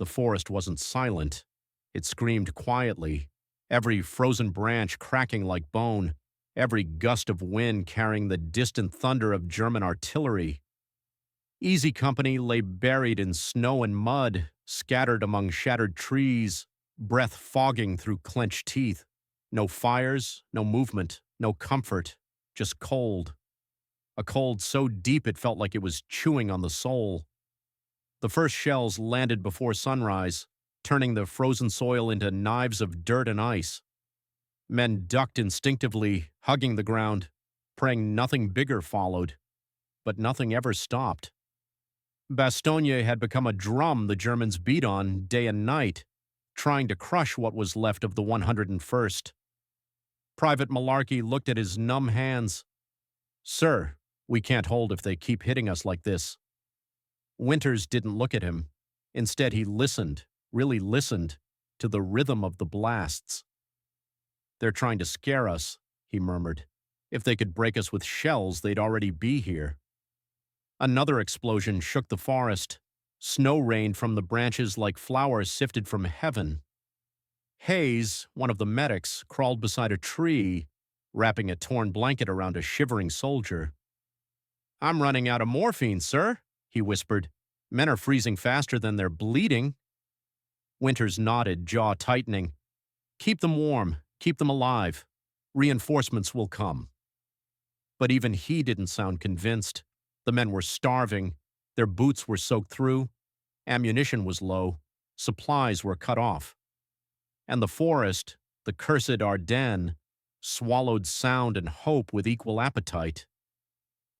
The forest wasn't silent. It screamed quietly, every frozen branch cracking like bone, every gust of wind carrying the distant thunder of German artillery. Easy Company lay buried in snow and mud, scattered among shattered trees, breath fogging through clenched teeth. No fires, no movement, no comfort, just cold. A cold so deep it felt like it was chewing on the soul. The first shells landed before sunrise, turning the frozen soil into knives of dirt and ice. Men ducked instinctively, hugging the ground, praying nothing bigger followed. But nothing ever stopped. Bastogne had become a drum the Germans beat on day and night, trying to crush what was left of the 101st. Private Malarkey looked at his numb hands. "Sir, we can't hold if they keep hitting us like this." Winters didn't look at him. Instead, he listened, really listened, to the rhythm of the blasts. "They're trying to scare us," he murmured. "If they could break us with shells, they'd already be here." Another explosion shook the forest. Snow rained from the branches like flowers sifted from heaven. Hayes, one of the medics, crawled beside a tree, wrapping a torn blanket around a shivering soldier. "I'm running out of morphine, sir," he whispered. "Men are freezing faster than they're bleeding." Winters nodded, jaw tightening. "Keep them warm. Keep them alive. Reinforcements will come." But even he didn't sound convinced. The men were starving. Their boots were soaked through. Ammunition was low. Supplies were cut off. And the forest, the cursed Ardennes, swallowed sound and hope with equal appetite.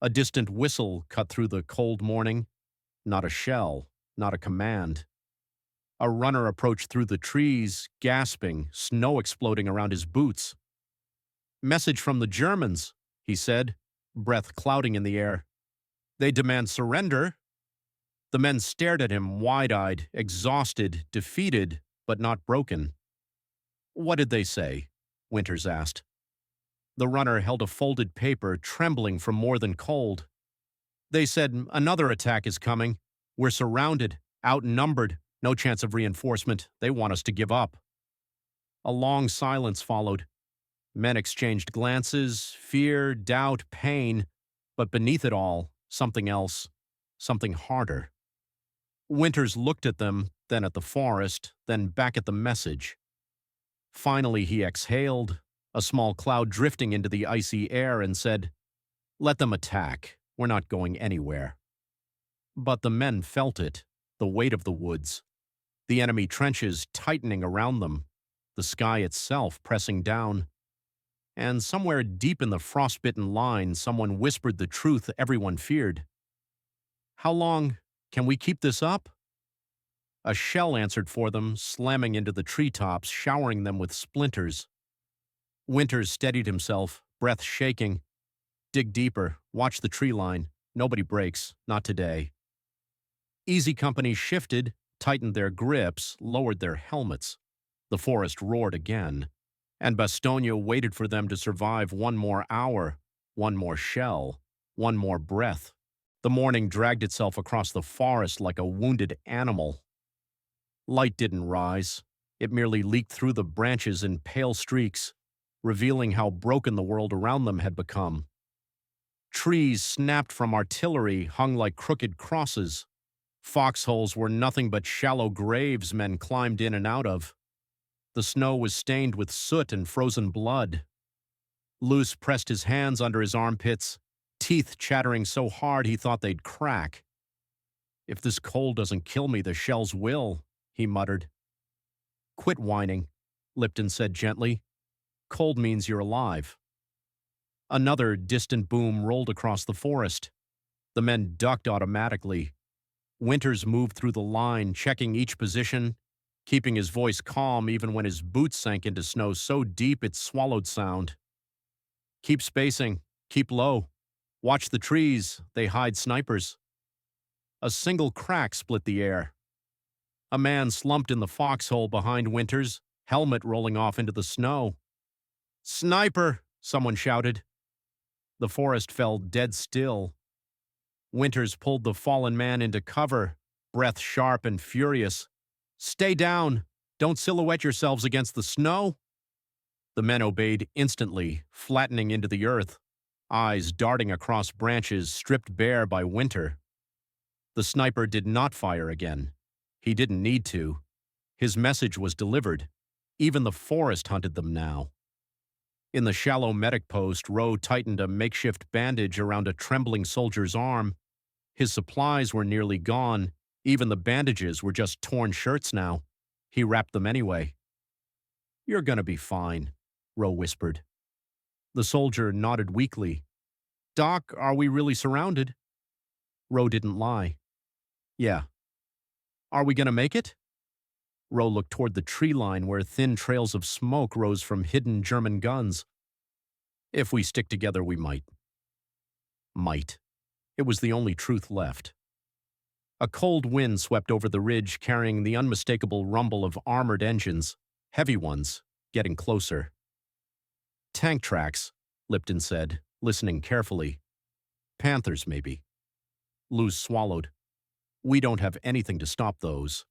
A distant whistle cut through the cold morning. Not a shell, not a command. A runner approached through the trees, gasping, snow exploding around his boots. "Message from the Germans," he said, breath clouding in the air. "They demand surrender." The men stared at him, wide-eyed, exhausted, defeated, but not broken. "What did they say?" Winters asked. The runner held a folded paper, trembling from more than cold. "They said another attack is coming. We're surrounded, outnumbered, no chance of reinforcement. They want us to give up." A long silence followed. Men exchanged glances, fear, doubt, pain, but beneath it all, something else, something harder. Winters looked at them, then at the forest, then back at the message. Finally he exhaled, a small cloud drifting into the icy air, and said, "Let them attack. We're not going anywhere." But the men felt it, the weight of the woods, the enemy trenches tightening around them, the sky itself pressing down. And somewhere deep in the frostbitten line, someone whispered the truth everyone feared. "How long can we keep this up?" A shell answered for them, slamming into the treetops, showering them with splinters. Winters steadied himself, breath shaking. "Dig deeper. Watch the tree line. Nobody breaks. Not today." Easy Company shifted, tightened their grips, lowered their helmets. The forest roared again, and Bastogne waited for them to survive one more hour, one more shell, one more breath. The morning dragged itself across the forest like a wounded animal. Light didn't rise. It merely leaked through the branches in pale streaks, revealing how broken the world around them had become. Trees snapped from artillery hung like crooked crosses. Foxholes were nothing but shallow graves men climbed in and out of. The snow was stained with soot and frozen blood. Luce pressed his hands under his armpits, teeth chattering so hard he thought they'd crack. "If this cold doesn't kill me, the shells will," he muttered. "Quit whining," Lipton said gently. "Cold means you're alive." Another distant boom rolled across the forest. The men ducked automatically. Winters moved through the line, checking each position, keeping his voice calm even when his boots sank into snow so deep it swallowed sound. "Keep spacing. Keep low. Watch the trees. They hide snipers." A single crack split the air. A man slumped in the foxhole behind Winters, helmet rolling off into the snow. "Sniper!" someone shouted. The forest fell dead still. Winters pulled the fallen man into cover, breath sharp and furious. Stay down! Don't silhouette yourselves against the snow! The men obeyed instantly, flattening into the earth, eyes darting across branches stripped bare by winter. The sniper did not fire again. He didn't need to. His message was delivered. Even the forest hunted them now. In the shallow medic post, Rowe tightened a makeshift bandage around a trembling soldier's arm. His supplies were nearly gone. Even the bandages were just torn shirts now. He wrapped them anyway. "You're gonna be fine," Rowe whispered. The soldier nodded weakly. "Doc, are we really surrounded?" Rowe didn't lie. "Yeah." "Are we gonna make it?" Rowe looked toward the tree line where thin trails of smoke rose from hidden German guns. "If we stick together, we might." Might. It was the only truth left. A cold wind swept over the ridge, carrying the unmistakable rumble of armored engines, heavy ones, getting closer. "Tank tracks," Lipton said, listening carefully. "Panthers, maybe." Luz swallowed. "We don't have anything to stop those."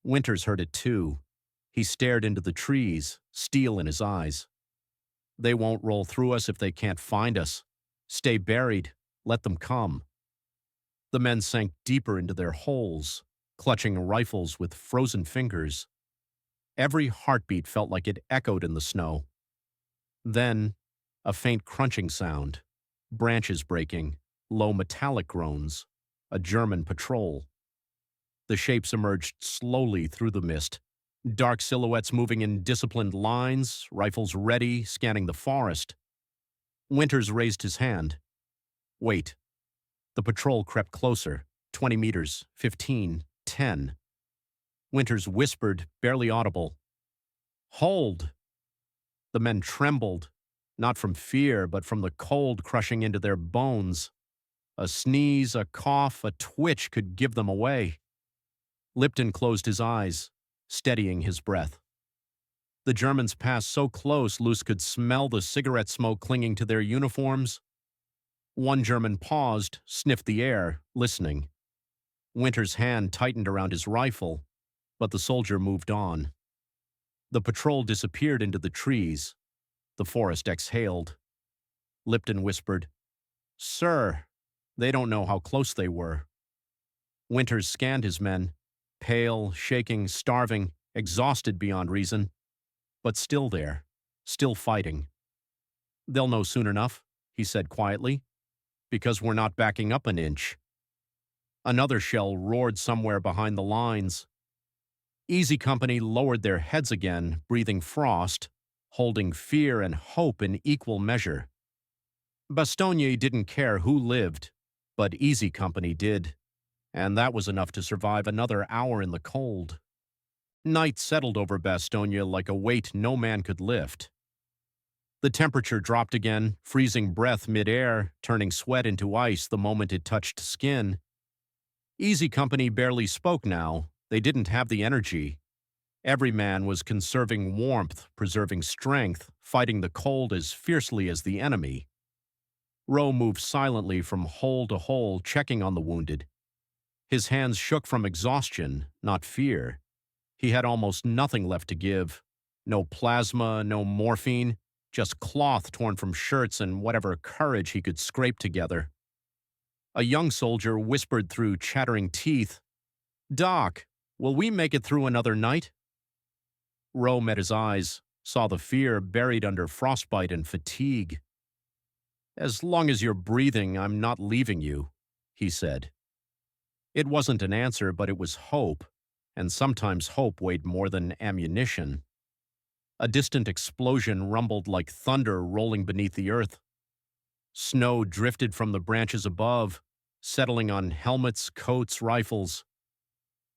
Winters heard it too. He stared into the trees, steel in his eyes. "They won't roll through us if they can't find us. Stay buried. Let them come." The men sank deeper into their holes, clutching rifles with frozen fingers. Every heartbeat felt like it echoed in the snow. Then, a faint crunching sound, branches breaking, low metallic groans, a German patrol. The shapes emerged slowly through the mist, dark silhouettes moving in disciplined lines, rifles ready, scanning the forest. Winters raised his hand. "Wait." The patrol crept closer, 20 meters, 15, 10. Winters whispered, barely audible, "Hold!" The men trembled, not from fear, but from the cold crushing into their bones. A sneeze, a cough, a twitch could give them away. Lipton closed his eyes, steadying his breath. The Germans passed so close Luz could smell the cigarette smoke clinging to their uniforms. One German paused, sniffed the air, listening. Winter's hand tightened around his rifle, but the soldier moved on. The patrol disappeared into the trees. The forest exhaled. Lipton whispered, "Sir, they don't know how close they were." Winters scanned his men, pale, shaking, starving, exhausted beyond reason, but still there, still fighting. "They'll know soon enough," he said quietly, "because we're not backing up an inch." Another shell roared somewhere behind the lines. Easy Company lowered their heads again, breathing frost, holding fear and hope in equal measure. Bastogne didn't care who lived, but Easy Company did, and that was enough to survive another hour in the cold. Night settled over Bastogne like a weight no man could lift. The temperature dropped again, freezing breath mid-air, turning sweat into ice the moment it touched skin. Easy Company barely spoke now. They didn't have the energy. Every man was conserving warmth, preserving strength, fighting the cold as fiercely as the enemy. Rowe moved silently from hole to hole, checking on the wounded. His hands shook from exhaustion, not fear. He had almost nothing left to give. No plasma, no morphine, just cloth torn from shirts and whatever courage he could scrape together. A young soldier whispered through chattering teeth, "Doc, will we make it through another night?" Rowe met his eyes, saw the fear buried under frostbite and fatigue. "As long as you're breathing, I'm not leaving you," he said. It wasn't an answer, but it was hope, and sometimes hope weighed more than ammunition. A distant explosion rumbled like thunder rolling beneath the earth. Snow drifted from the branches above, settling on helmets, coats, rifles.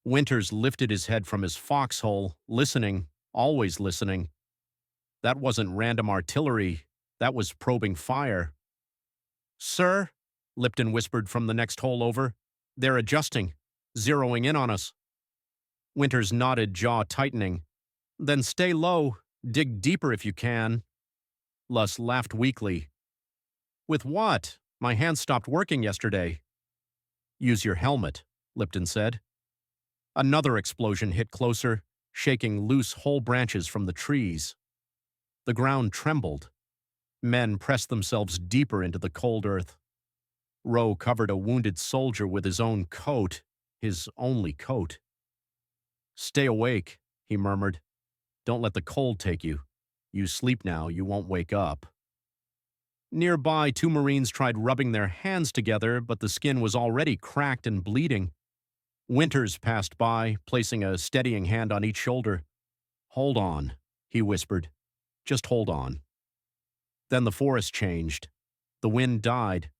Winters lifted his head from his foxhole, listening, always listening. That wasn't random artillery, that was probing fire. "Sir," Lipton whispered from the next hole over, "they're adjusting, zeroing in on us." Winters nodded, jaw tightening. "Then stay low, dig deeper if you can." Luss laughed weakly. "With what? My hands stopped working yesterday." "Use your helmet," Lipton said. Another explosion hit closer, shaking loose whole branches from the trees. The ground trembled. Men pressed themselves deeper into the cold earth. Rowe covered a wounded soldier with his own coat, his only coat. "Stay awake," he murmured. "Don't let the cold take you. You sleep now, you won't wake up." Nearby, two Marines tried rubbing their hands together, but the skin was already cracked and bleeding. Winters passed by, placing a steadying hand on each shoulder. "Hold on," he whispered. "Just hold on." Then the forest changed. The wind died.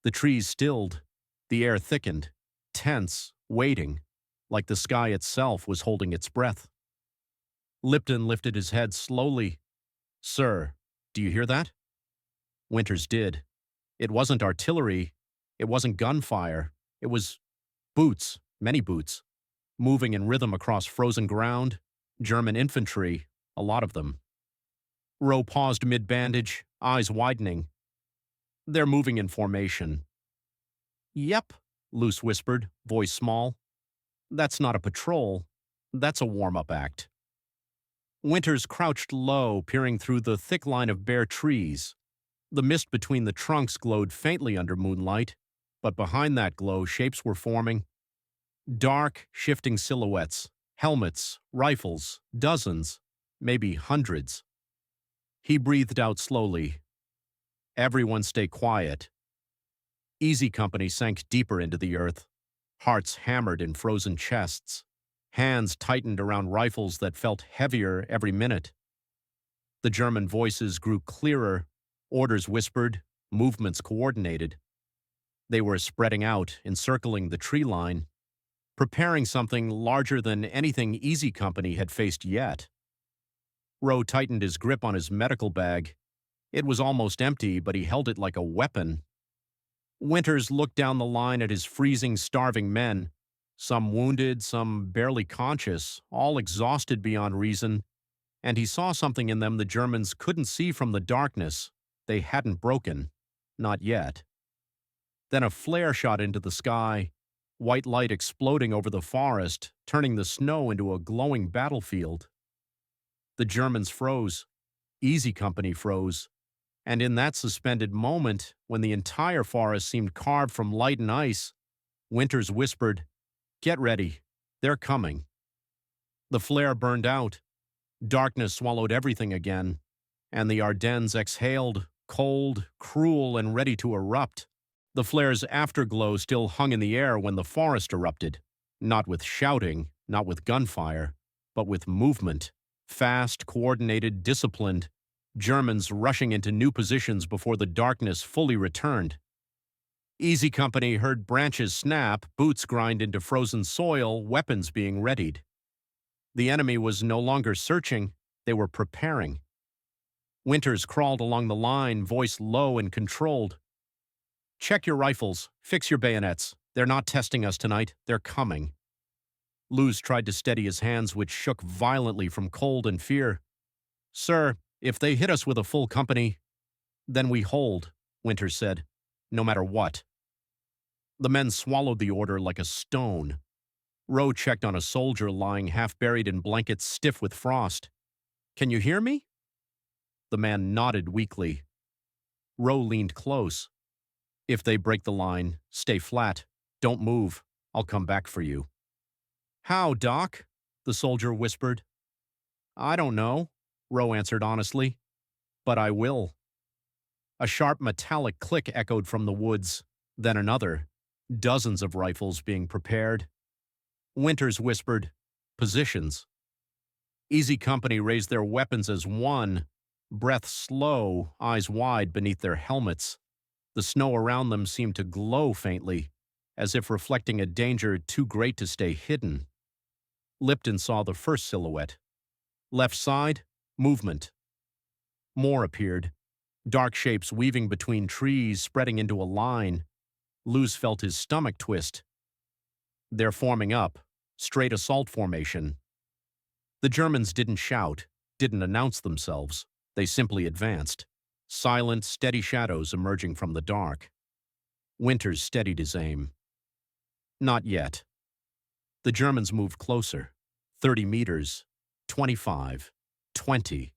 The trees stilled. The air thickened, tense, waiting, like the sky itself was holding its breath. Lipton lifted his head slowly. "Sir, do you hear that?" Winters did. It wasn't artillery. It wasn't gunfire. It was boots, many boots, moving in rhythm across frozen ground. German infantry, a lot of them. Rowe paused mid-bandage, eyes widening. "They're moving in formation." "Yep," Luce whispered, voice small. "That's not a patrol. That's a warm-up act." Winters crouched low, peering through the thick line of bare trees. The mist between the trunks glowed faintly under moonlight, but behind that glow, shapes were forming. Dark, shifting silhouettes, helmets, rifles, dozens, maybe hundreds. He breathed out slowly. "Everyone stay quiet." Easy Company sank deeper into the earth. Hearts hammered in frozen chests. Hands tightened around rifles that felt heavier every minute. The German voices grew clearer, orders whispered, movements coordinated. They were spreading out, encircling the tree line, preparing something larger than anything Easy Company had faced yet. Rowe tightened his grip on his medical bag. It was almost empty, but he held it like a weapon. Winters looked down the line at his freezing, starving men, some wounded, some barely conscious, all exhausted beyond reason, and he saw something in them the Germans couldn't see from the darkness. They hadn't broken. Not yet. Then a flare shot into the sky, white light exploding over the forest, turning the snow into a glowing battlefield. The Germans froze. Easy Company froze. And in that suspended moment, when the entire forest seemed carved from light and ice, Winters whispered, "Get ready. They're coming." The flare burned out. Darkness swallowed everything again, and the Ardennes exhaled, cold, cruel, and ready to erupt. The flare's afterglow still hung in the air when the forest erupted, not with shouting, not with gunfire, but with movement, fast, coordinated, disciplined, Germans rushing into new positions before the darkness fully returned. Easy Company heard branches snap, boots grind into frozen soil, weapons being readied. The enemy was no longer searching, they were preparing. Winters crawled along the line, voice low and controlled. "Check your rifles, fix your bayonets. They're not testing us tonight, they're coming." Luz tried to steady his hands, which shook violently from cold and fear. "Sir, if they hit us with a full company, then we hold," Winters said, "no matter what." The men swallowed the order like a stone. Rowe checked on a soldier lying half buried in blankets stiff with frost. "Can you hear me?" The man nodded weakly. Rowe leaned close. "If they break the line, stay flat. Don't move. I'll come back for you." "How, Doc?" the soldier whispered. "I don't know," Rowe answered honestly. "But I will." A sharp metallic click echoed from the woods, then another, dozens of rifles being prepared. Winters whispered, "Positions." Easy Company raised their weapons as one, breath slow, eyes wide beneath their helmets. The snow around them seemed to glow faintly, as if reflecting a danger too great to stay hidden. Lipton saw the first silhouette. Left side, movement. More appeared, dark shapes weaving between trees, spreading into a line. Luz felt his stomach twist. They're forming up, straight assault formation. The Germans didn't shout, didn't announce themselves. They simply advanced, silent, steady shadows emerging from the dark. Winters steadied his aim. Not yet. The Germans moved closer. 30 meters. 25. 20.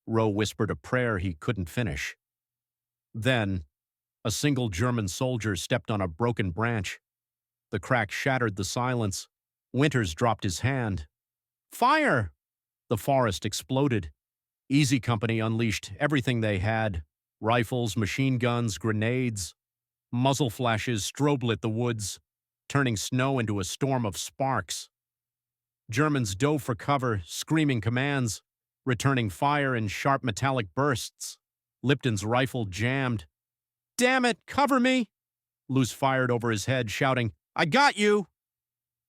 Rowe whispered a prayer he couldn't finish. Then, a single German soldier stepped on a broken branch. The crack shattered the silence. Winters dropped his hand. Fire! The forest exploded. Easy Company unleashed everything they had. Rifles, machine guns, grenades. Muzzle flashes strobe-lit the woods, turning snow into a storm of sparks. Germans dove for cover, screaming commands, returning fire in sharp metallic bursts. Lipton's rifle jammed. "Damn it, cover me!" Luce fired over his head, shouting, "I got you!"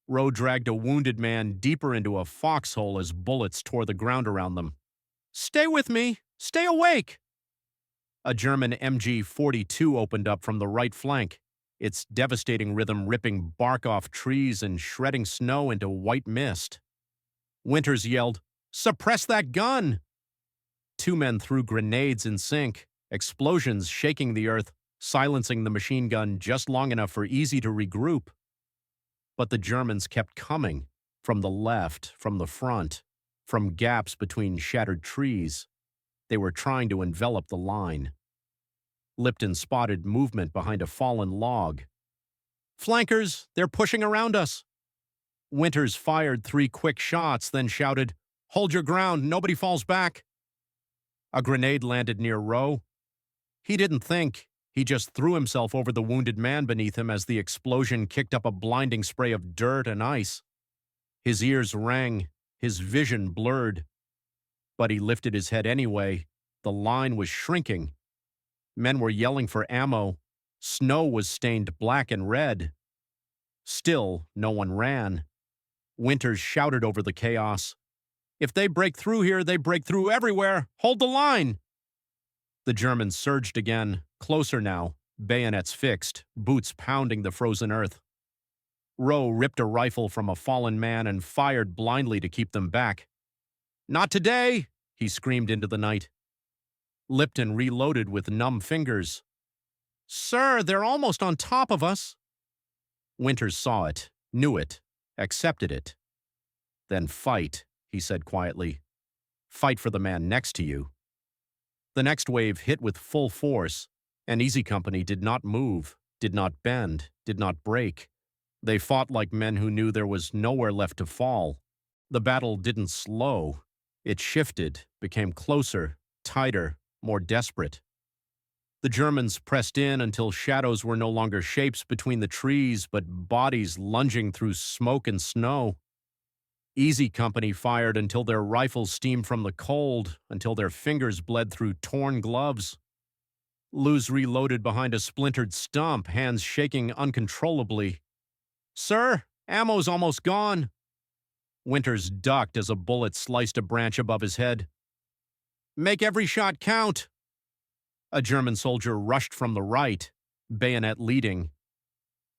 Rowe dragged a wounded man deeper into a foxhole as bullets tore the ground around them. "Stay with me! Stay awake!" A German MG-42 opened up from the right flank, its devastating rhythm ripping bark off trees and shredding snow into white mist. Winters yelled, "Suppress that gun!" Two men threw grenades in sync, explosions shaking the earth, silencing the machine gun just long enough for Easy to regroup. But the Germans kept coming, from the left, from the front, from gaps between shattered trees. They were trying to envelop the line. Lipton spotted movement behind a fallen log. "Flankers, they're pushing around us!" Winters fired 3 quick shots, then shouted, "Hold your ground, nobody falls back!" A grenade landed near Rowe. He didn't think. He just threw himself over the wounded man beneath him as the explosion kicked up a blinding spray of dirt and ice. His ears rang, his vision blurred. But he lifted his head anyway. The line was shrinking. Men were yelling for ammo. Snow was stained black and red. Still, no one ran. Winters shouted over the chaos, "If they break through here, they break through everywhere! Hold the line!" The Germans surged again, closer now, bayonets fixed, boots pounding the frozen earth. Rowe ripped a rifle from a fallen man and fired blindly to keep them back. "Not today!" he screamed into the night. Lipton reloaded with numb fingers. "Sir, they're almost on top of us." Winters saw it, knew it, accepted it. "Then fight," he said quietly. "Fight for the man next to you." The next wave hit with full force, and Easy Company did not move, did not bend, did not break. They fought like men who knew there was nowhere left to fall. The battle didn't slow. It shifted, became closer, tighter, more desperate. The Germans pressed in until shadows were no longer shapes between the trees, but bodies lunging through smoke and snow. Easy Company fired until their rifles steamed from the cold, until their fingers bled through torn gloves. Luz reloaded behind a splintered stump, hands shaking uncontrollably. "Sir, ammo's almost gone." Winters ducked as a bullet sliced a branch above his head. "Make every shot count!" A German soldier rushed from the right, bayonet leading.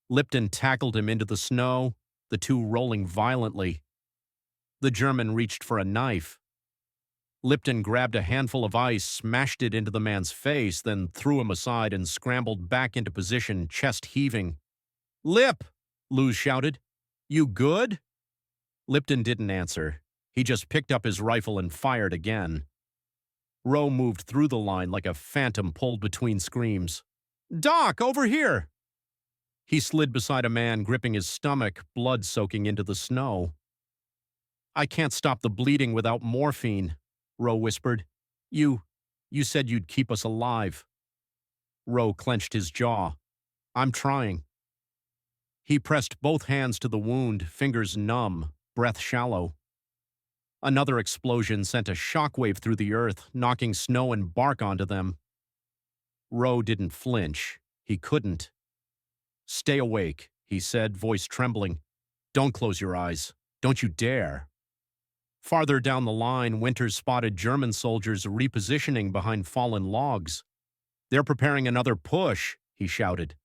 Lipton tackled him into the snow, the two rolling violently. The German reached for a knife. Lipton grabbed a handful of ice, smashed it into the man's face, then threw him aside and scrambled back into position, chest heaving. "Lip!" Luz shouted. "You good?" Lipton didn't answer. He just picked up his rifle and fired again. Rowe moved through the line like a phantom pulled between screams. "Doc, over here!" He slid beside a man gripping his stomach, blood soaking into the snow. "I can't stop the bleeding without morphine," Rowe whispered. You said you'd keep us alive." Rowe clenched his jaw. "I'm trying." He pressed both hands to the wound, fingers numb, breath shallow. Another explosion sent a shockwave through the earth, knocking snow and bark onto them. Rowe didn't flinch. He couldn't. "Stay awake," he said, voice trembling. "Don't close your eyes. Don't you dare." Farther down the line, Winters spotted German soldiers repositioning behind fallen logs. "They're preparing another push," he shouted.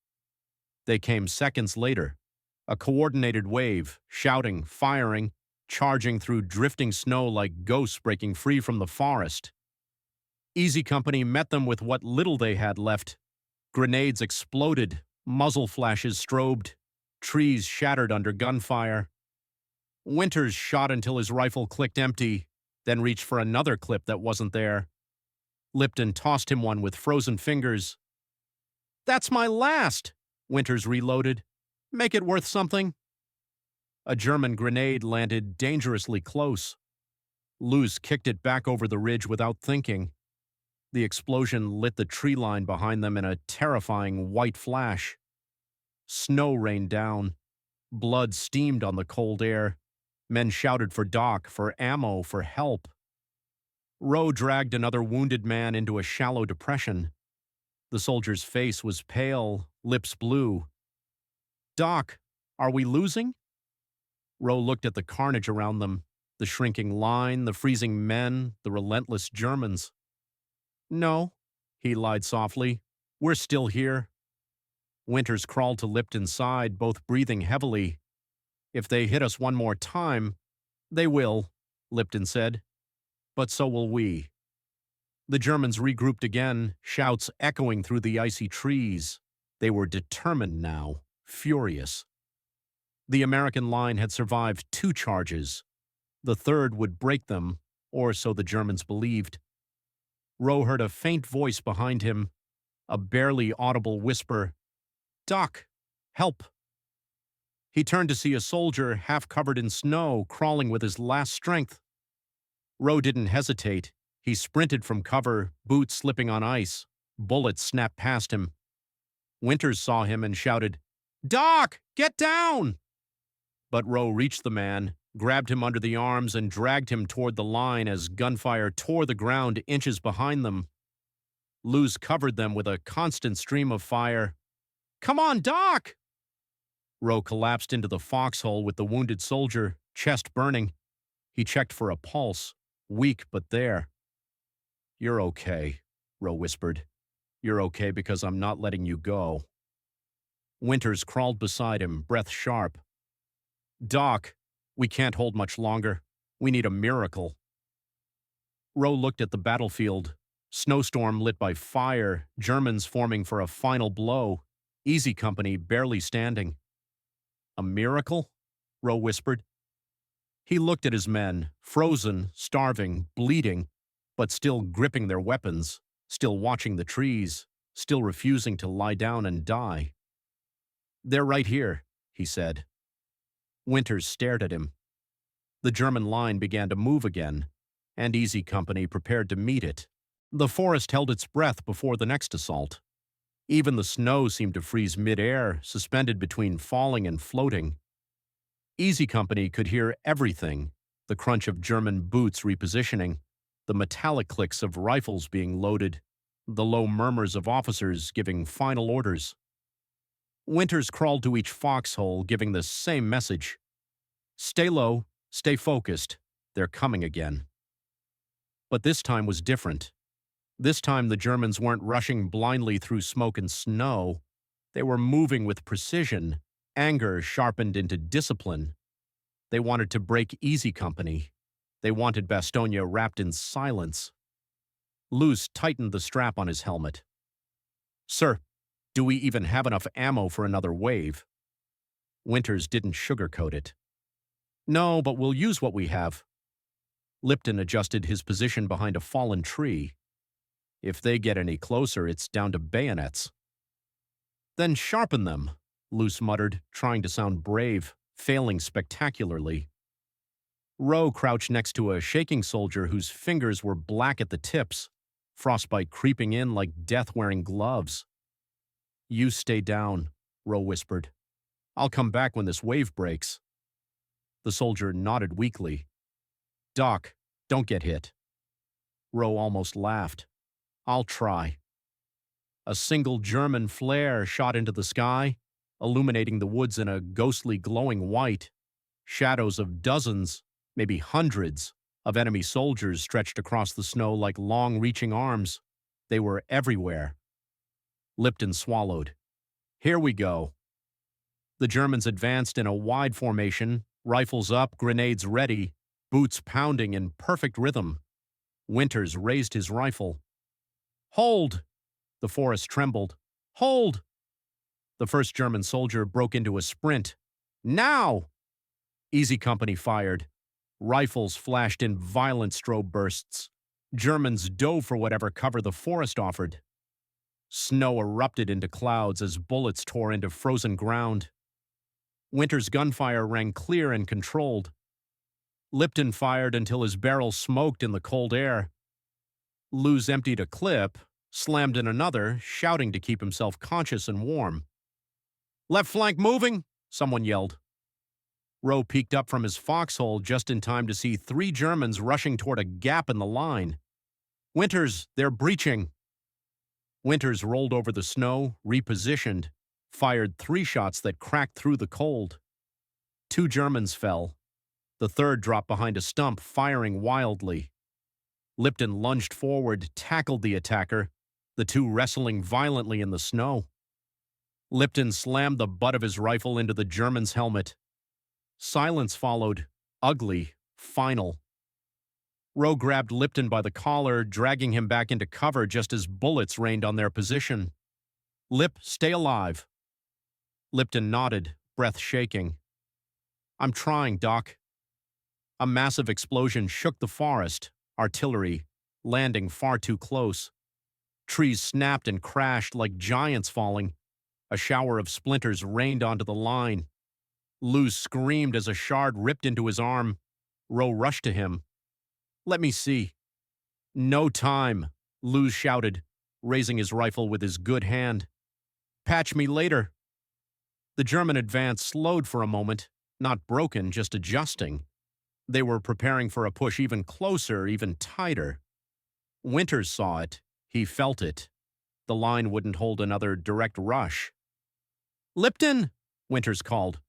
They came seconds later. A coordinated wave, shouting, firing, charging through drifting snow like ghosts breaking free from the forest. Easy Company met them with what little they had left. Grenades exploded, muzzle flashes strobed. Trees shattered under gunfire. Winters shot until his rifle clicked empty, then reached for another clip that wasn't there. Lipton tossed him one with frozen fingers. "That's my last!" Winters reloaded. "Make it worth something." A German grenade landed dangerously close. Luz kicked it back over the ridge without thinking. The explosion lit the tree line behind them in a terrifying white flash. Snow rained down. Blood steamed on the cold air. Men shouted for Doc, for ammo, for help. Rowe dragged another wounded man into a shallow depression. The soldier's face was pale, lips blue. "Doc, are we losing?" Rowe looked at the carnage around them, the shrinking line, the freezing men, the relentless Germans. "No," he lied softly. "We're still here." Winters crawled to Lipton's side, both breathing heavily. "If they hit us one more time—" "They will," Lipton said. "But so will we." The Germans regrouped again, shouts echoing through the icy trees. They were determined now, furious. The American line had survived 2 charges. The third would break them, or so the Germans believed. Rowe heard a faint voice behind him, a barely audible whisper, "Doc, help." He turned to see a soldier, half covered in snow, crawling with his last strength. Rowe didn't hesitate. He sprinted from cover, boots slipping on ice. Bullets snapped past him. Winters saw him and shouted, "Doc, get down!" But Rowe reached the man, grabbed him under the arms, and dragged him toward the line as gunfire tore the ground inches behind them. Luz covered them with a constant stream of fire. "Come on, Doc!" Rowe collapsed into the foxhole with the wounded soldier, chest burning. He checked for a pulse, weak but there. "You're okay," Rowe whispered. "You're okay because I'm not letting you go." Winters crawled beside him, breath sharp. "Doc, we can't hold much longer. We need a miracle." Rowe looked at the battlefield. Snowstorm lit by fire, Germans forming for a final blow, Easy Company barely standing. "A miracle?" Rowe whispered. He looked at his men, frozen, starving, bleeding, but still gripping their weapons, still watching the trees, still refusing to lie down and die. "They're right here," he said. Winters stared at him. The German line began to move again, and Easy Company prepared to meet it. The forest held its breath before the next assault. Even the snow seemed to freeze mid-air, suspended between falling and floating. Easy Company could hear everything, the crunch of German boots repositioning, the metallic clicks of rifles being loaded, the low murmurs of officers giving final orders. Winters crawled to each foxhole, giving the same message. "Stay low, stay focused, they're coming again." But this time was different. This time the Germans weren't rushing blindly through smoke and snow. They were moving with precision, anger sharpened into discipline. They wanted to break Easy Company. They wanted Bastogne wrapped in silence. Luz tightened the strap on his helmet. "Sir, do we even have enough ammo for another wave?" Winters didn't sugarcoat it. "No, but we'll use what we have." Lipton adjusted his position behind a fallen tree. "If they get any closer, it's down to bayonets." "Then sharpen them," Luz muttered, trying to sound brave, failing spectacularly. Rowe crouched next to a shaking soldier whose fingers were black at the tips, frostbite creeping in like death wearing gloves. "You stay down," Rowe whispered. "I'll come back when this wave breaks." The soldier nodded weakly. "Doc, don't get hit." Rowe almost laughed. "I'll try." A single German flare shot into the sky, illuminating the woods in a ghostly glowing white. Shadows of dozens, maybe hundreds, of enemy soldiers stretched across the snow like long-reaching arms. They were everywhere. Lipton swallowed. "Here we go." The Germans advanced in a wide formation, rifles up, grenades ready, boots pounding in perfect rhythm. Winters raised his rifle. "Hold!" The forest trembled. "Hold!" The first German soldier broke into a sprint. Now! Easy Company fired. Rifles flashed in violent strobe bursts. Germans dove for whatever cover the forest offered. Snow erupted into clouds as bullets tore into frozen ground. Winter's gunfire rang clear and controlled. Lipton fired until his barrel smoked in the cold air. Luz emptied a clip, slammed in another, shouting to keep himself conscious and warm. "Left flank moving!" someone yelled. Rowe peeked up from his foxhole just in time to see 3 Germans rushing toward a gap in the line. "Winters, they're breaching!" Winters rolled over the snow, repositioned, fired 3 shots that cracked through the cold. 2 Germans fell. The third dropped behind a stump, firing wildly. Lipton lunged forward, tackled the attacker, the 2 wrestling violently in the snow. Lipton slammed the butt of his rifle into the German's helmet. Silence followed, ugly, final. Rowe grabbed Lipton by the collar, dragging him back into cover just as bullets rained on their position. "Lip, stay alive." Lipton nodded, breath shaking. "I'm trying, Doc." A massive explosion shook the forest, artillery, landing far too close. Trees snapped and crashed like giants falling. A shower of splinters rained onto the line. Luz screamed as a shard ripped into his arm. Rowe rushed to him. "Let me see." "No time," Luz shouted, raising his rifle with his good hand. "Patch me later." The German advance slowed for a moment, not broken, just adjusting. They were preparing for a push even closer, even tighter. Winters saw it. He felt it. The line wouldn't hold another direct rush. "Lipton!" Winters called.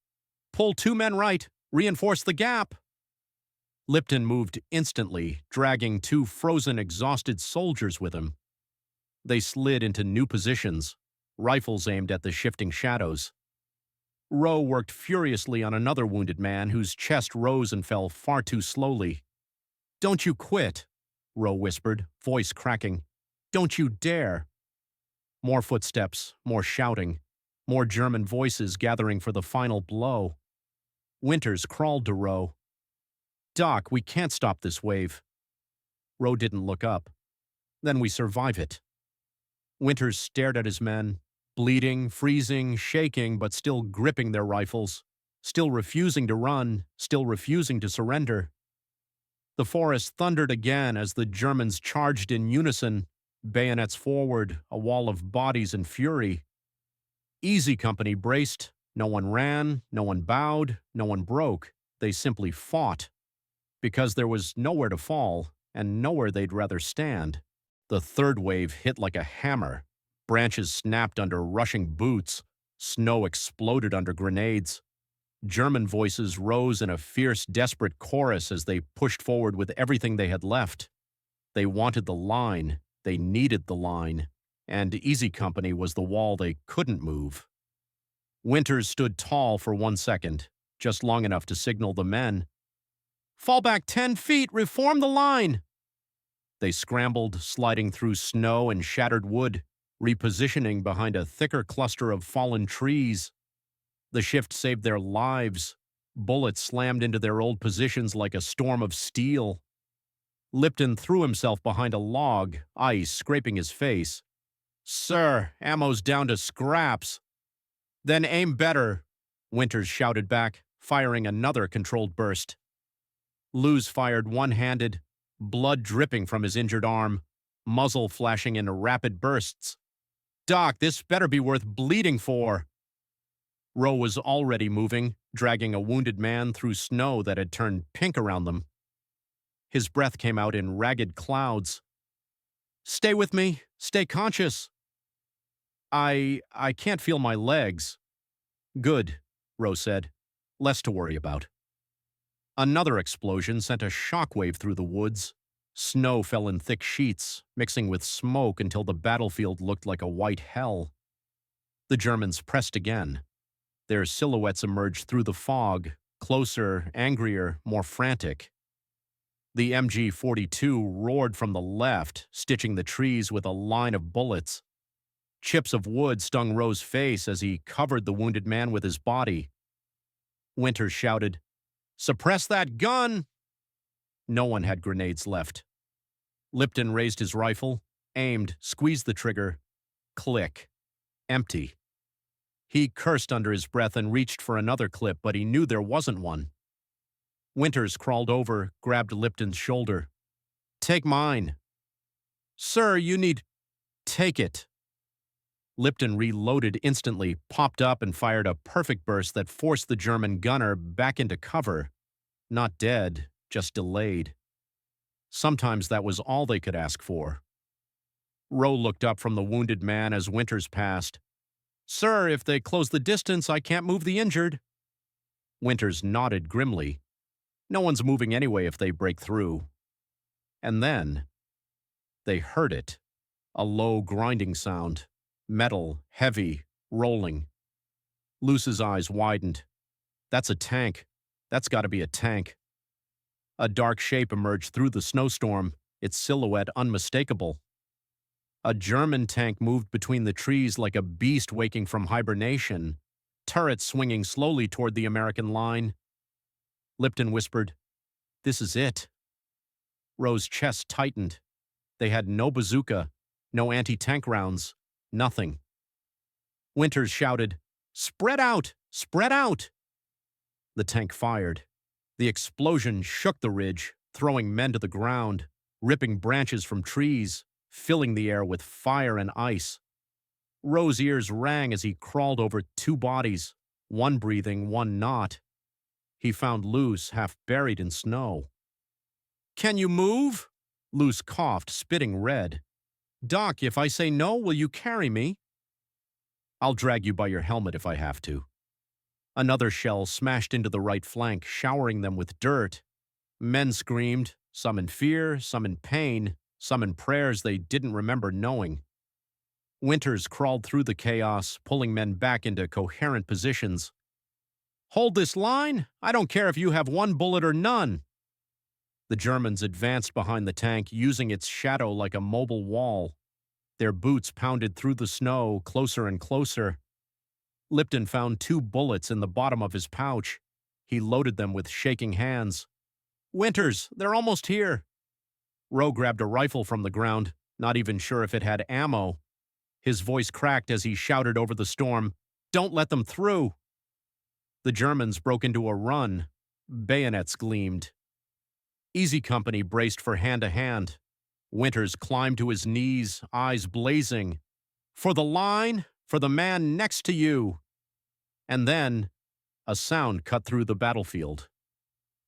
"Pull 2 men right. Reinforce the gap." Lipton moved instantly, dragging 2 frozen, exhausted soldiers with him. They slid into new positions, rifles aimed at the shifting shadows. Rowe worked furiously on another wounded man whose chest rose and fell far too slowly. "Don't you quit," Rowe whispered, voice cracking. "Don't you dare." More footsteps, more shouting, more German voices gathering for the final blow. Winters crawled to Rowe. "Doc, we can't stop this wave." Rowe didn't look up. "Then we survive it." Winters stared at his men, bleeding, freezing, shaking, but still gripping their rifles, still refusing to run, still refusing to surrender. The forest thundered again as the Germans charged in unison, bayonets forward, a wall of bodies in fury. Easy Company braced. No one ran, no one bowed, no one broke. They simply fought. Because there was nowhere to fall, and nowhere they'd rather stand. The third wave hit like a hammer. Branches snapped under rushing boots. Snow exploded under grenades. German voices rose in a fierce, desperate chorus as they pushed forward with everything they had left. They wanted the line. They needed the line. And Easy Company was the wall they couldn't move. Winters stood tall for 1 second, just long enough to signal the men. "Fall back 10 feet, reform the line!" They scrambled, sliding through snow and shattered wood, repositioning behind a thicker cluster of fallen trees. The shift saved their lives. Bullets slammed into their old positions like a storm of steel. Lipton threw himself behind a log, ice scraping his face. "Sir, ammo's down to scraps." "Then aim better," Winters shouted back, firing another controlled burst. Luz fired one-handed, blood dripping from his injured arm, muzzle flashing in rapid bursts. "Doc, this better be worth bleeding for." Rowe was already moving, dragging a wounded man through snow that had turned pink around them. His breath came out in ragged clouds. "Stay with me. Stay conscious." I can't feel my legs." "Good," Rowe said. "Less to worry about." Another explosion sent a shockwave through the woods. Snow fell in thick sheets, mixing with smoke until the battlefield looked like a white hell. The Germans pressed again. Their silhouettes emerged through the fog, closer, angrier, more frantic. The MG-42 roared from the left, stitching the trees with a line of bullets. Chips of wood stung Rowe's face as he covered the wounded man with his body. Winters shouted, "Suppress that gun!" No one had grenades left. Lipton raised his rifle, aimed, squeezed the trigger. Click. Empty. He cursed under his breath and reached for another clip, but he knew there wasn't one. Winters crawled over, grabbed Lipton's shoulder. "Take mine." "Sir, you need—" "Take it." Lipton reloaded instantly, popped up and fired a perfect burst that forced the German gunner back into cover. Not dead, just delayed. Sometimes that was all they could ask for. Rowe looked up from the wounded man as Winters passed. "Sir, if they close the distance, I can't move the injured." Winters nodded grimly. No one's moving anyway if they break through. And then they heard it. A low grinding sound. Metal, heavy, rolling. Luce's eyes widened. "That's a tank. That's got to be a tank." A dark shape emerged through the snowstorm, its silhouette unmistakable. A German tank moved between the trees like a beast waking from hibernation, turrets swinging slowly toward the American line. Lipton whispered, "This is it." Rowe's chest tightened. They had no bazooka, no anti-tank rounds, nothing. Winters shouted, "Spread out! Spread out!" The tank fired. The explosion shook the ridge, throwing men to the ground, ripping branches from trees, filling the air with fire and ice. Rowe's ears rang as he crawled over two bodies, one breathing, one not. He found Luce half buried in snow. "Can you move?" Luce coughed, spitting red. "Doc, if I say no, will you carry me?" "I'll drag you by your helmet if I have to." Another shell smashed into the right flank, showering them with dirt. Men screamed, some in fear, some in pain, some in prayers they didn't remember knowing. Winters crawled through the chaos, pulling men back into coherent positions. "Hold this line! I don't care if you have one bullet or none!" The Germans advanced behind the tank, using its shadow like a mobile wall. Their boots pounded through the snow, closer and closer. Lipton found 2 bullets in the bottom of his pouch. He loaded them with shaking hands. "Winters, they're almost here." Rowe grabbed a rifle from the ground, not even sure if it had ammo. His voice cracked as he shouted over the storm, "Don't let them through!" The Germans broke into a run. Bayonets gleamed. Easy Company braced for hand-to-hand. Winters climbed to his knees, eyes blazing. "For the line! For the man next to you!" And then, a sound cut through the battlefield.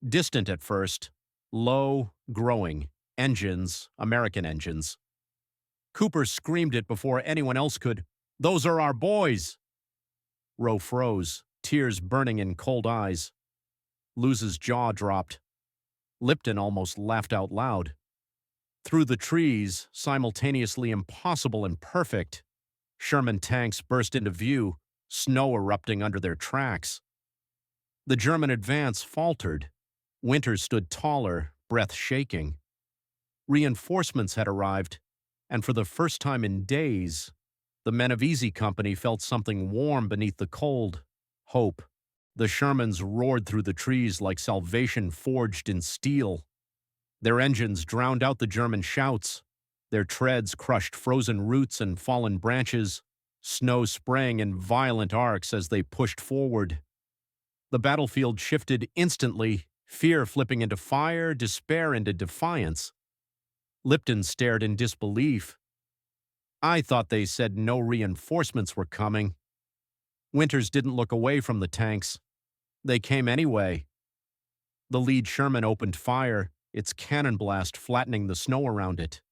Distant at first, low, growing. Engines, American engines. Cooper screamed it before anyone else could. "Those are our boys!" Rowe froze, tears burning in cold eyes. Luce's jaw dropped. Lipton almost laughed out loud. Through the trees, simultaneously impossible and perfect, Sherman tanks burst into view, snow erupting under their tracks. The German advance faltered. Winters stood taller, breath shaking. Reinforcements had arrived, and for the first time in days, the men of Easy Company felt something warm beneath the cold. Hope. The Shermans roared through the trees like salvation forged in steel. Their engines drowned out the German shouts. Their treads crushed frozen roots and fallen branches, snow spraying in violent arcs as they pushed forward. The battlefield shifted instantly, fear flipping into fire, despair into defiance. Lipton stared in disbelief. "I thought they said no reinforcements were coming." Winters didn't look away from the tanks. They came anyway. The lead Sherman opened fire, its cannon blast flattening the snow around it.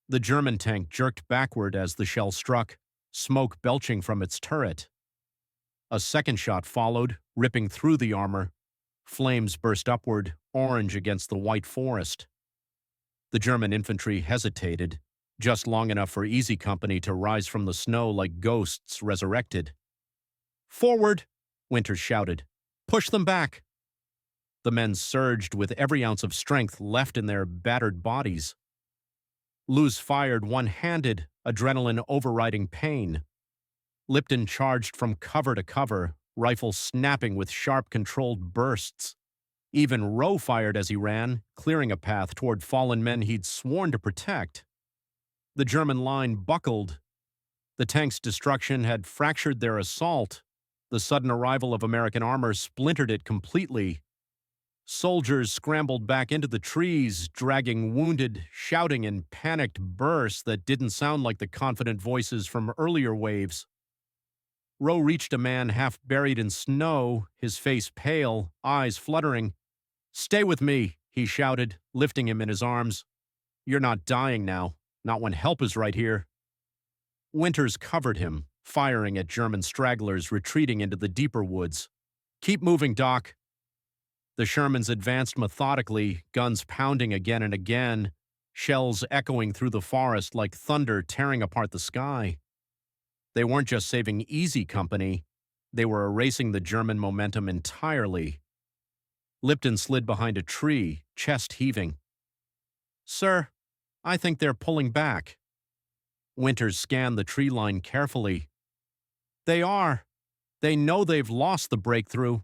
The German tank jerked backward as the shell struck, smoke belching from its turret. A second shot followed, ripping through the armor. Flames burst upward, orange against the white forest. The German infantry hesitated, just long enough for Easy Company to rise from the snow like ghosts resurrected. "Forward!" Winters shouted. "Push them back!" The men surged with every ounce of strength left in their battered bodies. Luz fired one-handed, adrenaline overriding pain. Lipton charged from cover to cover, rifle snapping with sharp, controlled bursts. Even Rowe fired as he ran, clearing a path toward fallen men he'd sworn to protect. The German line buckled. The tank's destruction had fractured their assault. The sudden arrival of American armor splintered it completely. Soldiers scrambled back into the trees, dragging wounded, shouting in panicked bursts that didn't sound like the confident voices from earlier waves. Rowe reached a man half buried in snow, his face pale, eyes fluttering. "Stay with me," he shouted, lifting him in his arms. "You're not dying now, not when help is right here." Winters covered him, firing at German stragglers retreating into the deeper woods. "Keep moving, Doc." The Shermans advanced methodically, guns pounding again and again, shells echoing through the forest like thunder tearing apart the sky. They weren't just saving Easy Company, they were erasing the German momentum entirely. Lipton slid behind a tree, chest heaving. "Sir, I think they're pulling back." Winters scanned the tree line carefully. "They are. They know they've lost the breakthrough."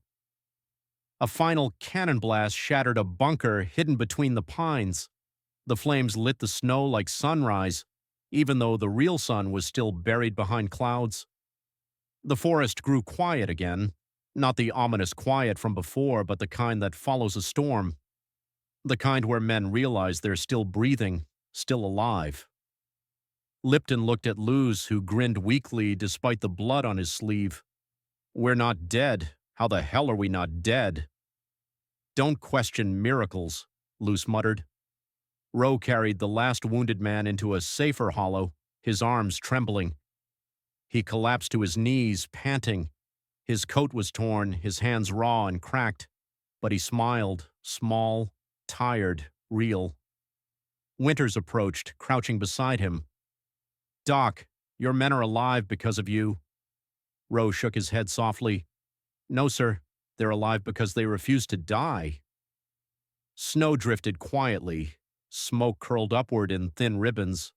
A final cannon blast shattered a bunker hidden between the pines. The flames lit the snow like sunrise, even though the real sun was still buried behind clouds. The forest grew quiet again, not the ominous quiet from before, but the kind that follows a storm. The kind where men realize they're still breathing, still alive. Lipton looked at Luz, who grinned weakly despite the blood on his sleeve. "We're not dead. How the hell are we not dead?" "Don't question miracles," Luz muttered. Rowe carried the last wounded man into a safer hollow, his arms trembling. He collapsed to his knees, panting. His coat was torn, his hands raw and cracked, but he smiled, small, tired, real. Winters approached, crouching beside him. "Doc, your men are alive because of you." Rowe shook his head softly. "No, sir. They're alive because they refuse to die." Snow drifted quietly. Smoke curled upward in thin ribbons.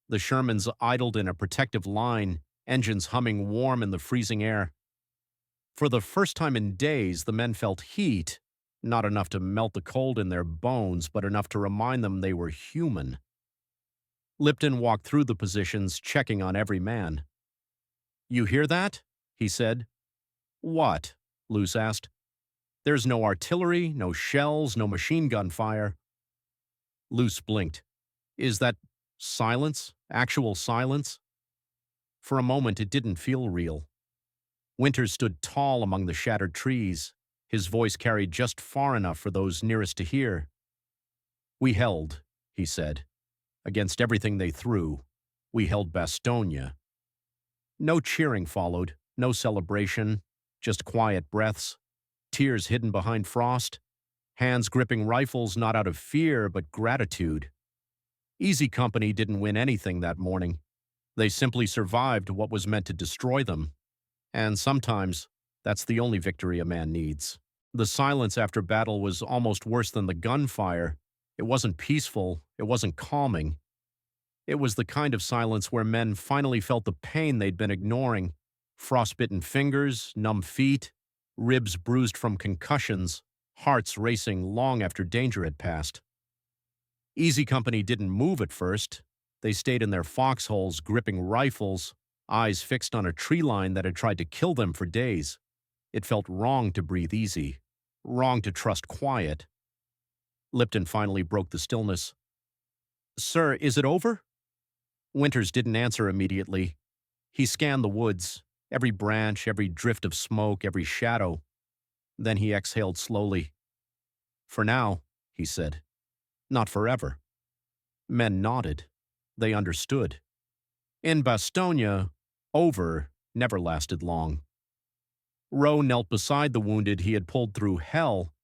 The Shermans idled in a protective line, engines humming warm in the freezing air. For the first time in days, the men felt heat, not enough to melt the cold in their bones, but enough to remind them they were human. Lipton walked through the positions, checking on every man. "You hear that?" he said. "What?" Luz asked. "There's no artillery, no shells, no machine gun fire." Luz blinked. "Is that silence? Actual silence?" For a moment, it didn't feel real. Winters stood tall among the shattered trees, his voice carried just far enough for those nearest to hear. "We held," he said. "Against everything they threw, we held Bastogne." No cheering followed, no celebration, just quiet breaths, tears hidden behind frost, hands gripping rifles not out of fear but gratitude. Easy Company didn't win anything that morning. They simply survived what was meant to destroy them. And sometimes, that's the only victory a man needs. The silence after battle was almost worse than the gunfire. It wasn't peaceful, it wasn't calming. It was the kind of silence where men finally felt the pain they'd been ignoring. Frostbitten fingers, numb feet, ribs bruised from concussions, hearts racing long after danger had passed. Easy Company didn't move at first. They stayed in their foxholes, gripping rifles, eyes fixed on a tree line that had tried to kill them for days. It felt wrong to breathe easy, wrong to trust quiet. Lipton finally broke the stillness. "Sir, is it over?" Winters didn't answer immediately. He scanned the woods, every branch, every drift of smoke, every shadow. Then he exhaled slowly. "For now," he said. "Not forever." Men nodded. They understood. In Bastogne, over never lasted long. Rowe knelt beside the wounded he had pulled through hell,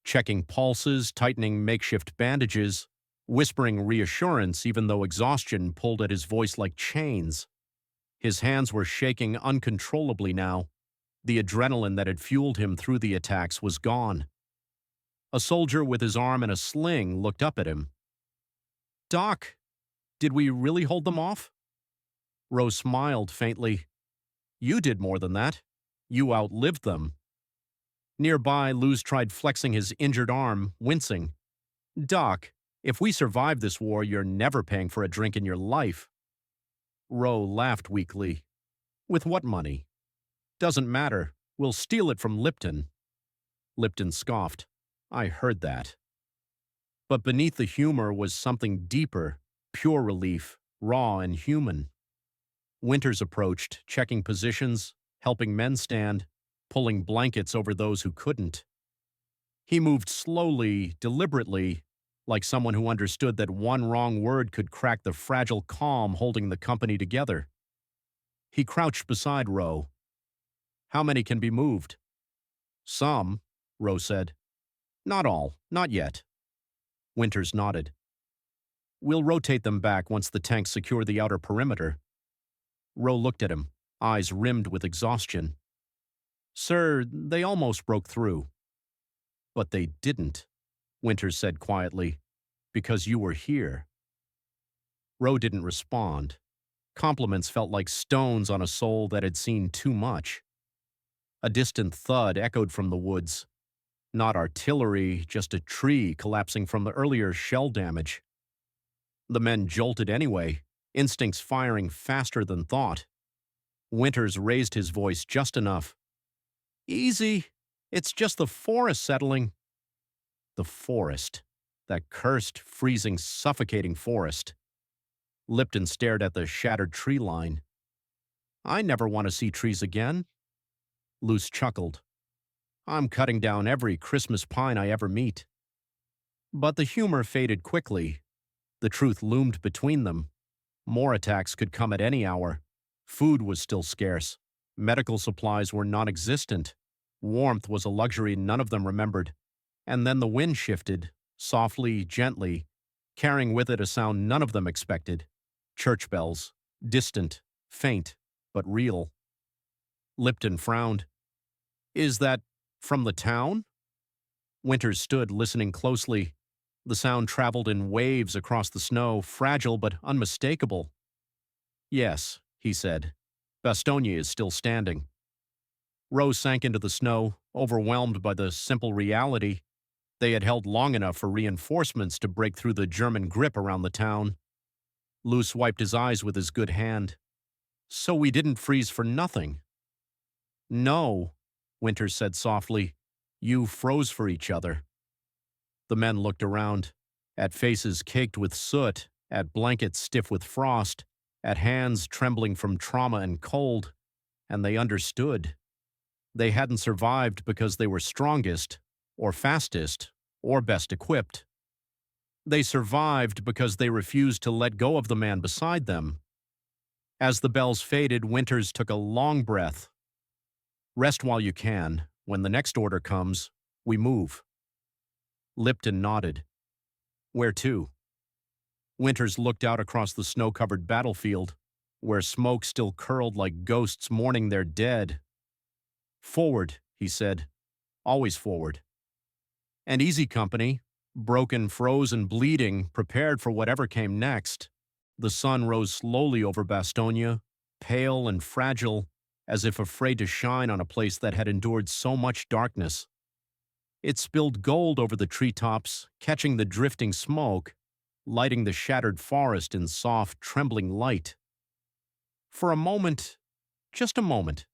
checking pulses, tightening makeshift bandages, whispering reassurance even though exhaustion pulled at his voice like chains. His hands were shaking uncontrollably now. The adrenaline that had fueled him through the attacks was gone. A soldier with his arm in a sling looked up at him. "Doc, Did we really hold them off? Rose smiled faintly. You did more than that. You outlived them. Nearby, Luz tried flexing his injured arm, wincing. Doc, if we survive this war, you're never paying for a drink in your life. Roe laughed weakly. With what money? Doesn't matter. We'll steal it from Lipton. Lipton scoffed. I heard that. But beneath the humor was something deeper, pure relief, raw and human. Winters approached, checking positions, helping men stand, pulling blankets over those who couldn't. He moved slowly, deliberately, like someone who understood that one wrong word could crack the fragile calm holding the company together. He crouched beside Roe. How many can be moved? Some, Roe said. Not all, not yet. Winters nodded. We'll rotate them back once the tanks secure the outer perimeter. Roe looked at him, eyes rimmed with exhaustion. Sir, they almost broke through. But they didn't, Winters said quietly, because you were here. Roe didn't respond. Compliments felt like stones on a soul that had seen too much. A distant thud echoed from the woods. Not artillery, just a tree collapsing from the earlier shell damage. The men jolted anyway, instincts firing faster than thought. Winters raised his voice just enough. Easy. It's just the forest settling. The forest. That cursed, freezing, suffocating forest. Lipton stared at the shattered tree line. I never want to see trees again. Luce chuckled. I'm cutting down every Christmas pine I ever meet. But the humor faded quickly. The truth loomed between them. More attacks could come at any hour. Food was still scarce. Medical supplies were non-existent. Warmth was a luxury none of them remembered. And then the wind shifted, softly, gently, carrying with it a sound none of them expected. Church bells, distant, faint, but real. Lipton frowned. Is that from the town? Winters stood listening closely. The sound traveled in waves across the snow, fragile but unmistakable. Yes, he said. Bastogne is still standing. Rose sank into the snow, overwhelmed by the simple reality. They had held long enough for reinforcements to break through the German grip around the town. Luce wiped his eyes with his good hand. So we didn't freeze for nothing. No, Winters said softly. You froze for each other. The men looked around, at faces caked with soot, at blankets stiff with frost, at hands trembling from trauma and cold, and they understood. They hadn't survived because they were strongest, or fastest, or best equipped. They survived because they refused to let go of the man beside them. As the bells faded, Winters took a long breath. Rest while you can. When the next order comes, we move. Lipton nodded. Where to? Winters looked out across the snow-covered battlefield, where smoke still curled like ghosts mourning their dead. Forward, he said. Always forward. And easy company, broken, frozen, bleeding, prepared for whatever came next. The sun rose slowly over Bastogne, pale and fragile, as if afraid to shine on a place that had endured so much darkness. It spilled gold over the treetops, catching the drifting smoke, lighting the shattered forest in soft, trembling light. For a moment, just a moment,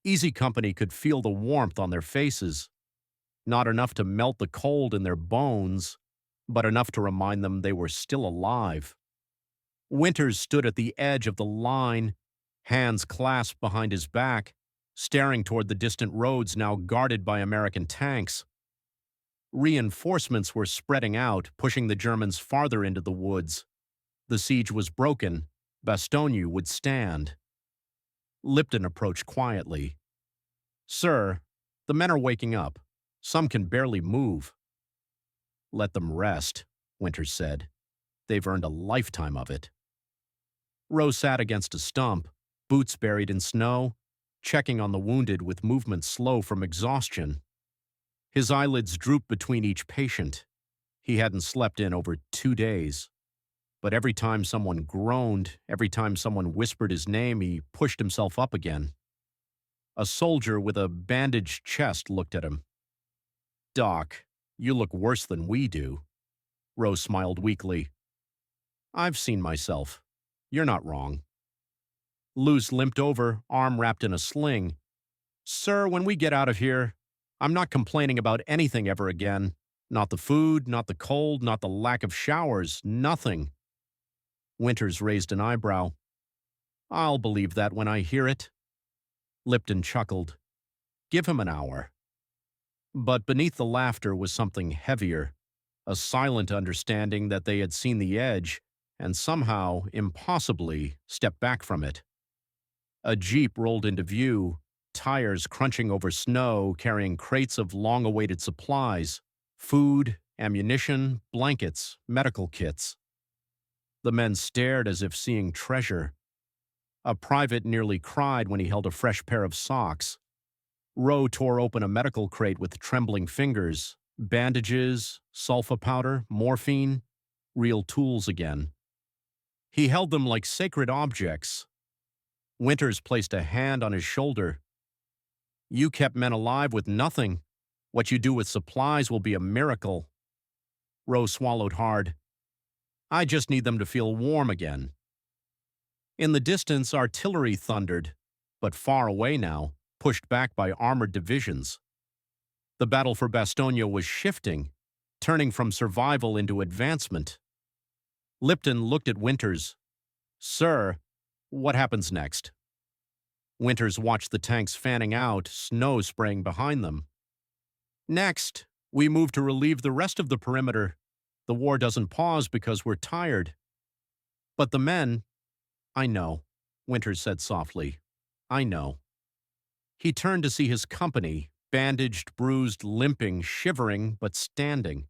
Easy Company could feel the warmth on their faces, not enough to melt the cold in their bones, but enough to remind them they were still alive. Winters stood at the edge of the line, hands clasped behind his back, staring toward the distant roads now guarded by American tanks. Reinforcements were spreading out, pushing the Germans farther into the woods. The siege was broken. Bastogne would stand. Lipton approached quietly. Sir, the men are waking up. Some can barely move. Let them rest, Winters said. They've earned a lifetime of it. Rose sat against a stump, boots buried in snow, checking on the wounded with movements slow from exhaustion. His eyelids drooped between each patient. He hadn't slept in over 2 days. But every time someone groaned, every time someone whispered his name, he pushed himself up again. A soldier with a bandaged chest looked at him. "Doc, you look worse than we do." Rose smiled weakly. "I've seen myself. You're not wrong." Luz limped over, arm wrapped in a sling. "Sir, when we get out of here, I'm not complaining about anything ever again. Not the food, not the cold, not the lack of showers, nothing." Winters raised an eyebrow. "I'll believe that when I hear it." Lipton chuckled. "Give him an hour." But beneath the laughter was something heavier, a silent understanding that they had seen the edge and somehow, impossibly, stepped back from it. A jeep rolled into view, tires crunching over snow, carrying crates of long-awaited supplies, food, ammunition, blankets, medical kits. The men stared as if seeing treasure. A private nearly cried when he held a fresh pair of socks. Rowe tore open a medical crate with trembling fingers. Bandages, sulfa powder, morphine, real tools again. He held them like sacred objects. Winters placed a hand on his shoulder. "You kept men alive with nothing. What you do with supplies will be a miracle." Rowe swallowed hard. "I just need them to feel warm again." In the distance, artillery thundered, but far away now, pushed back by armored divisions. The battle for Bastogne was shifting, turning from survival into advancement. Lipton looked at Winters. "Sir, what happens next?" Winters watched the tanks fanning out, snow spraying behind them. "Next, we move to relieve the rest of the perimeter. The war doesn't pause because we're tired." "But the men—" "I know," Winters said softly. "I know." He turned to see his company, bandaged, bruised, limping, shivering, but standing.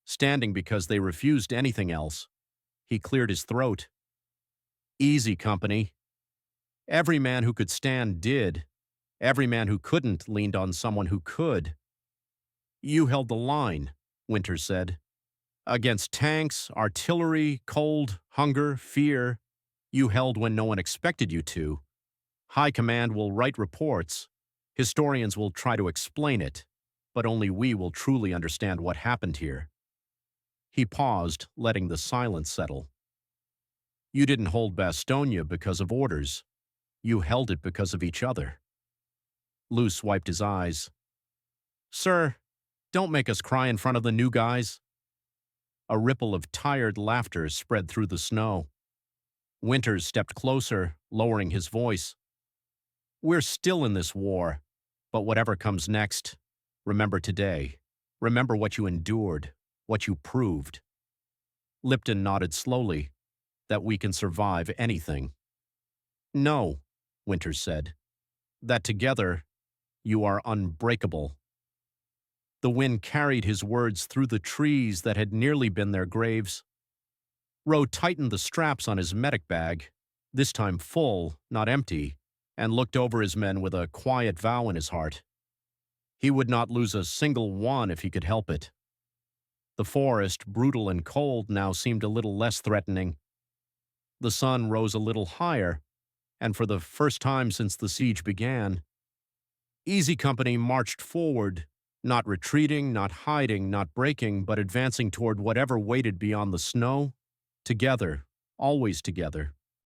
Standing because they refused anything else. He cleared his throat. "Easy, company." Every man who could stand did. Every man who couldn't leaned on someone who could. "You held the line," Winters said. "Against tanks, artillery, cold, hunger, fear. You held when no one expected you to. High Command will write reports. Historians will try to explain it, but only we will truly understand what happened here." He paused, letting the silence settle. "You didn't hold Bastogne because of orders. You held it because of each other." Luce wiped his eyes. "Sir, don't make us cry in front of the new guys." A ripple of tired laughter spread through the snow. Winters stepped closer, lowering his voice. "We're still in this war, but whatever comes next, remember today. Remember what you endured, what you proved." Lipton nodded slowly. "That we can survive anything." "No," Winters said. "That together, you are unbreakable." The wind carried his words through the trees that had nearly been their graves. Rowe tightened the straps on his medic bag, this time full, not empty, and looked over his men with a quiet vow in his heart. He would not lose a single one if he could help it. The forest, brutal and cold, now seemed a little less threatening. The sun rose a little higher, and for the first time since the siege began, Easy Company marched forward, not retreating, not hiding, not breaking, but advancing toward whatever waited beyond the snow, together, always together.